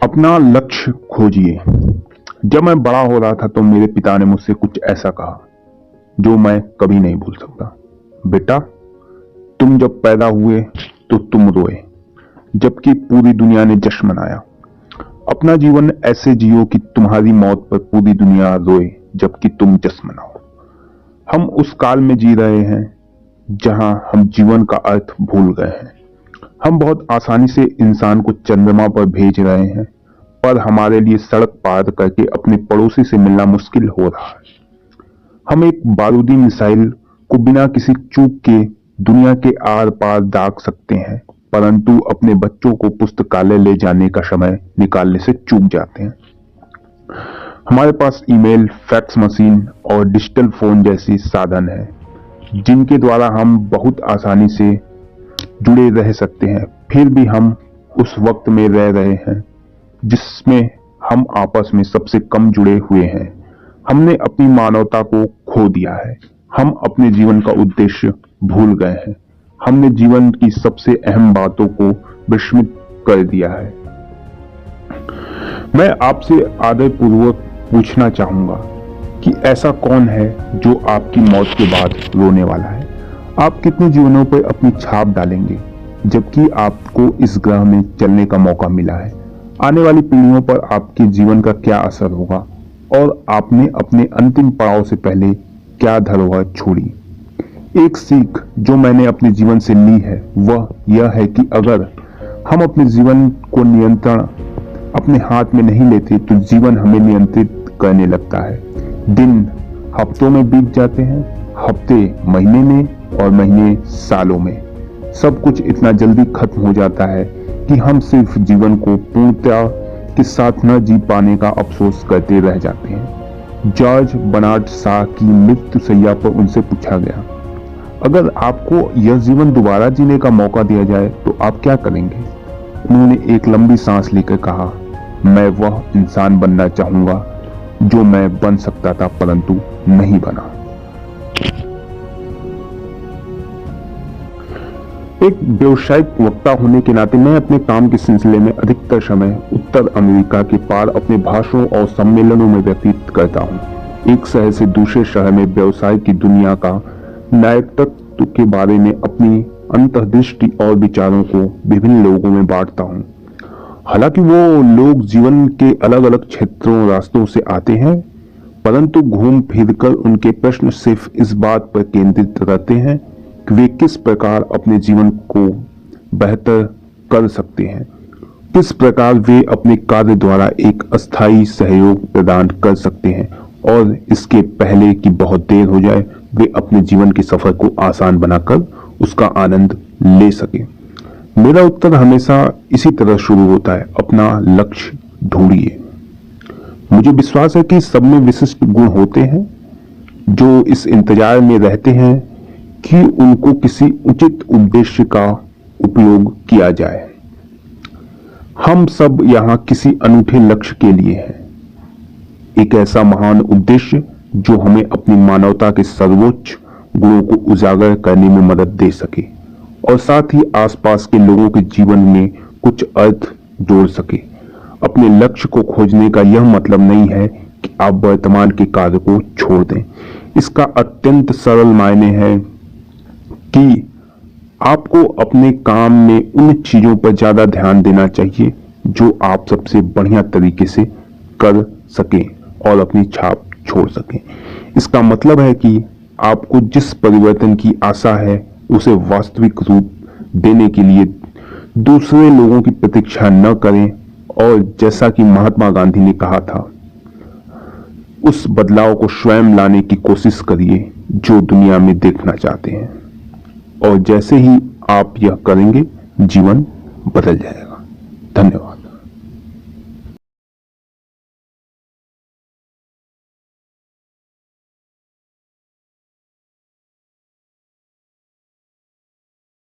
अपना लक्ष्य खोजिए। जब मैं बड़ा हो रहा था तो मेरे पिता ने मुझसे कुछ ऐसा कहा जो मैं कभी नहीं भूल सकता। बेटा, तुम जब पैदा हुए तो तुम रोए, जबकि पूरी दुनिया ने जश्न मनाया। अपना जीवन ऐसे जियो कि तुम्हारी मौत पर पूरी दुनिया रोए जबकि तुम जश्न मनाओ। हम उस काल में जी रहे हैं जहां हम जीवन का अर्थ भूल गए हैं। हम बहुत आसानी से इंसान को चंद्रमा पर भेज रहे हैं, पर हमारे लिए सड़क पार करके अपने पड़ोसी से मिलना मुश्किल हो रहा है। हम एक बारूदी मिसाइल को बिना किसी चूक के दुनिया के आर पार दाग सकते हैं, परंतु अपने बच्चों को पुस्तकालय ले जाने का समय निकालने से चूक जाते हैं। हमारे पास ईमेल, फैक्स मशीन और डिजिटल फोन जैसी साधन है जिनके द्वारा हम बहुत आसानी से जुड़े रह सकते हैं, फिर भी हम उस वक्त में रह रहे हैं जिसमें हम आपस में सबसे कम जुड़े हुए हैं। हमने अपनी मानवता को खो दिया है। हम अपने जीवन का उद्देश्य भूल गए हैं। हमने जीवन की सबसे अहम बातों को विस्मृत कर दिया है। मैं आपसे आदरपूर्वक पूछना चाहूंगा कि ऐसा कौन है जो आपकी मौत के बाद रोने वाला है? आप कितने जीवनों पर अपनी छाप डालेंगे जबकि आपको इस ग्रह में चलने का मौका मिला है? आने वाली पीढ़ियों पर आपके जीवन का क्या असर होगा और आपने अपने अंतिम पड़ाव से पहले क्या धरोहर छोड़ी? एक सीख जो मैंने अपने जीवन से ली है वह यह है कि अगर हम अपने जीवन को नियंत्रण अपने हाथ में नहीं लेते तो जीवन हमें नियंत्रित करने लगता है। दिन हफ्तों में बीत जाते हैं, हफ्ते महीने में और महीने सालों में। सब कुछ इतना जल्दी खत्म हो जाता है कि हम सिर्फ जीवन को पूर्णता के साथ न जी पाने का अफसोस करते रह जाते हैं। जॉर्ज बर्नार्ड शॉ की मृत्यु शैया पर उनसे पूछा गया, अगर आपको यह जीवन दोबारा जीने का मौका दिया जाए तो आप क्या करेंगे? उन्होंने एक लंबी सांस लेकर कहा, मैं वह इंसान बनना चाहूंगा जो मैं बन सकता था परंतु नहीं बना। एक व्यावसायिक वक्ता होने के नाते मैं अपने काम के सिलसिले में अधिकतर समय उत्तर अमेरिका के पार अपने भाषणों और सम्मेलनों में व्यतीत करता हूँ। एक शहर से दूसरे शहर में व्यवसाय की दुनिया का नायकत्व के बारे में अपनी अंतर्दृष्टि और विचारों को विभिन्न लोगों में बांटता हूँ। हालांकि वो लोग जीवन के अलग अलग क्षेत्रों रास्तों से आते हैं, परंतु घूम फिरकर उनके प्रश्न सिर्फ इस बात पर केंद्रित रहते हैं कि वे किस प्रकार अपने जीवन को बेहतर कर सकते हैं, किस प्रकार वे अपने कार्य द्वारा एक अस्थायी सहयोग प्रदान कर सकते हैं और इसके पहले कि बहुत देर हो जाए वे अपने जीवन के सफर को आसान बनाकर उसका आनंद ले सके। मेरा उत्तर हमेशा इसी तरह शुरू होता है, अपना लक्ष्य ढूंढिए। मुझे विश्वास है कि सब में विशिष्ट गुण होते हैं जो इस इंतजार में रहते हैं कि उनको किसी उचित उद्देश्य का उपयोग किया जाए। हम सब यहाँ किसी अनूठे लक्ष्य के लिए हैं, एक ऐसा महान उद्देश्य जो हमें अपनी मानवता के सर्वोच्च गुणों को उजागर करने में मदद दे सके और साथ ही आसपास के लोगों के जीवन में कुछ अर्थ जोड़ सके। अपने लक्ष्य को खोजने का यह मतलब नहीं है कि आप वर्तमान के कार्य को छोड़ दें। इसका अत्यंत सरल मायने है कि आपको अपने काम में उन चीजों पर ज्यादा ध्यान देना चाहिए जो आप सबसे बढ़िया तरीके से कर सकें और अपनी छाप छोड़ सकें। इसका मतलब है कि आपको जिस परिवर्तन की आशा है उसे वास्तविक रूप देने के लिए दूसरे लोगों की प्रतीक्षा न करें और जैसा कि महात्मा गांधी ने कहा था, उस बदलाव को स्वयं लाने की कोशिश करिए जो दुनिया में देखना चाहते हैं, और जैसे ही आप यह करेंगे जीवन बदल जाएगा। धन्यवाद।